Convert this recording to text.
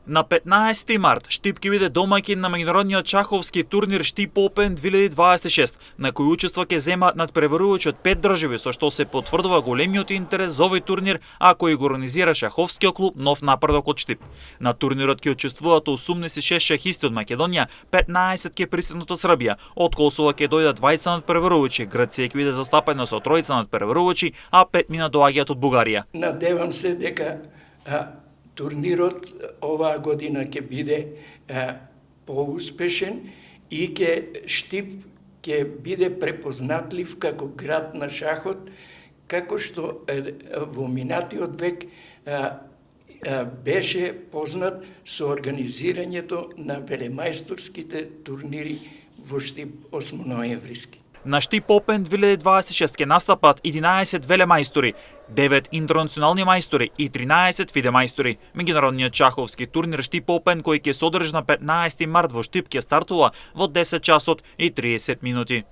На 15 март Штип ќе биде домаќин на меѓународниот шаховски турнир Штип Опен 2026, на кој учество ќе земаат надпреварувачи од 5 држави, со што се потврдува големиот интерес за овој турнир, а кој го организира шаховскиот клуб Нов напредок од Штип. На турнирот ќе учествуваат 86 шахисти од Македонија, 15 ќе присутнат од Србија, од Косово ќе дојдат 20 надпреварувачи, Грција ќе биде застапена со 3 надпреварувачи, а 5 доаѓаат од Бугарија. Надевам се дека турнирот оваа година ќе биде поуспешен и Штип ќе биде препознатлив како град на шахот, како што во минатиот век беше познат со организирањето на велемајсторските турнири во Штип 8 ноемвриски. На Штип Опен 2026 ќе настапат 11 велемајстори, 9 интернационални мајстори и 13 фиде мајстори. Меѓународниот шаховски турнир Штип Опен, кој ќе се одржи на 15 март во Штип, ќе стартува во 10 часот и 30 минути.